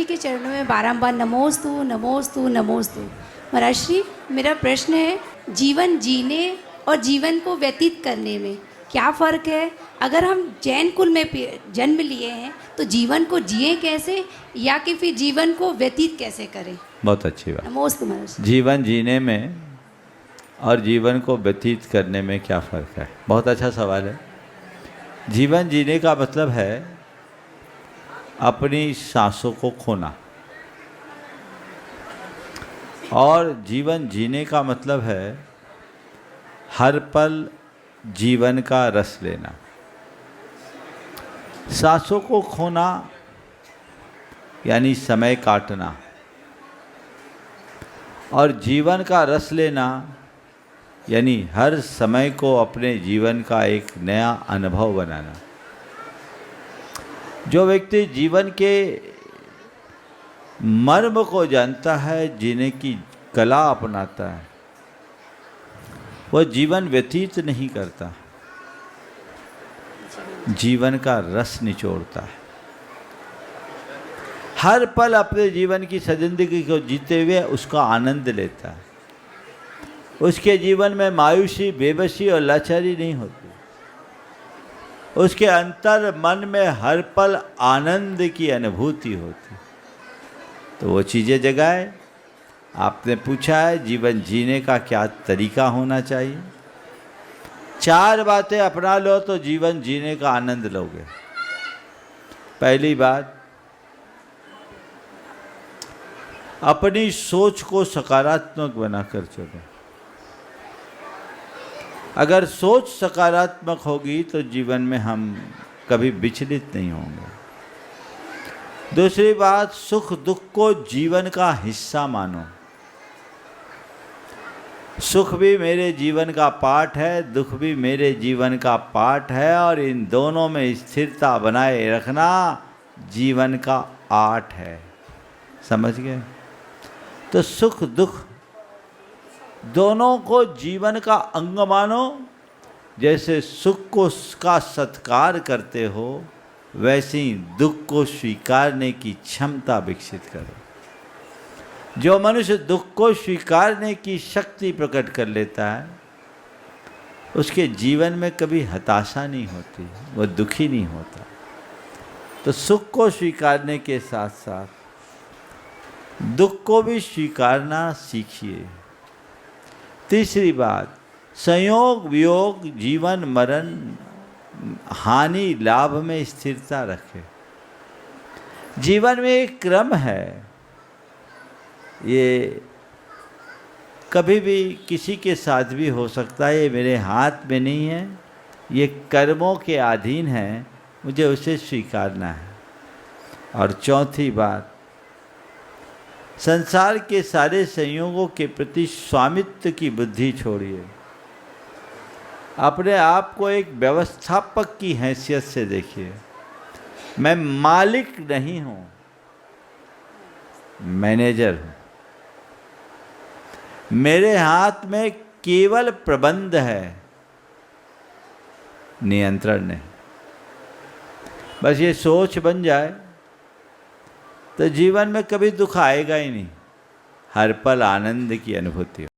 के चरणों में बारंबार नमोस्तु नमोस्तु नमोस्तु। महाराज श्री, मेरा प्रश्न है, जीवन जीने और जीवन को व्यतीत करने में क्या फ़र्क है? अगर हम जैन कुल में जन्म लिए हैं तो जीवन को जिए कैसे, या कि फिर जीवन को व्यतीत कैसे करें? बहुत अच्छी बात। नमोस्तु महाराज। जीवन जीने में और जीवन को व्यतीत करने में क्या फ़र्क है? बहुत अच्छा सवाल है। जीवन जीने का मतलब है अपनी सांसों को खोना, और जीवन जीने का मतलब है हर पल जीवन का रस लेना। सांसों को खोना यानी समय काटना, और जीवन का रस लेना यानी हर समय को अपने जीवन का एक नया अनुभव बनाना। जो व्यक्ति जीवन के मर्म को जानता है, जीने की कला अपनाता है, वह जीवन व्यतीत नहीं करता, जीवन का रस निचोड़ता है। हर पल अपने जीवन की जिंदगी को जीते हुए उसका आनंद लेता है। उसके जीवन में मायूसी, बेबसी और लाचारी नहीं होती। उसके अंतर मन में हर पल आनंद की अनुभूति होती। तो वो चीज़ें जगाए। आपने पूछा है जीवन जीने का क्या तरीका होना चाहिए। 4 बातें अपना लो तो जीवन जीने का आनंद लोगे। पहली बात, अपनी सोच को सकारात्मक बनाकर चलो। अगर सोच सकारात्मक होगी तो जीवन में हम कभी विचलित नहीं होंगे। दूसरी बात, सुख दुख को जीवन का हिस्सा मानो। सुख भी मेरे जीवन का पार्ट है, दुख भी मेरे जीवन का पार्ट है, और इन दोनों में स्थिरता बनाए रखना जीवन का आर्ट है। समझ गए? तो सुख दुख दोनों को जीवन का अंग मानो। जैसे सुख को का सत्कार करते हो, वैसे ही दुख को स्वीकारने की क्षमता विकसित करो। जो मनुष्य दुख को स्वीकारने की शक्ति प्रकट कर लेता है, उसके जीवन में कभी हताशा नहीं होती, वह दुखी नहीं होता। तो सुख को स्वीकारने के साथ साथ दुख को भी स्वीकारना सीखिए। तीसरी बात, संयोग वियोग जीवन मरण हानि लाभ में स्थिरता रखे। जीवन में एक क्रम है, ये कभी भी किसी के साथ भी हो सकता है, ये मेरे हाथ में नहीं है, ये कर्मों के अधीन है, मुझे उसे स्वीकारना है। और चौथी बात, संसार के सारे संयोगों के प्रति स्वामित्व की बुद्धि छोड़िए। अपने आप को एक व्यवस्थापक की हैसियत से देखिए। मैं मालिक नहीं हूँ, मैनेजर हूँ। मेरे हाथ में केवल प्रबंध है, नियंत्रण नहीं। बस ये सोच बन जाए तो जीवन में कभी दुख आएगा ही नहीं, हर पल आनंद की अनुभूति हो।